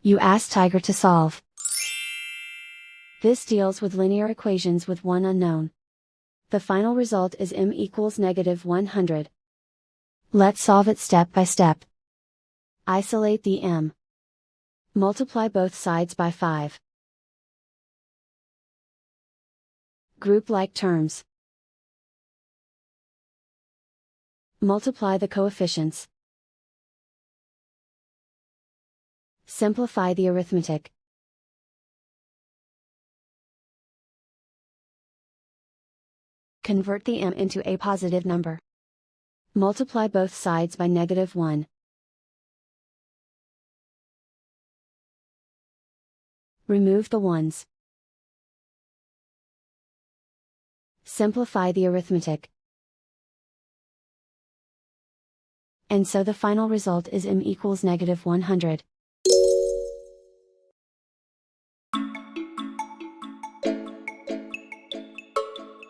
You ask Tiger to solve. This deals with linear equations with one unknown. The final result is m equals -100. Let's solve it step by step. Isolate the m. Multiply both sides by 5. Group like terms. Multiply the coefficients. Simplify the arithmetic. Convert the m into a positive number. Multiply both sides by -1. Remove the ones. Simplify the arithmetic. And so the final result is m equals -100.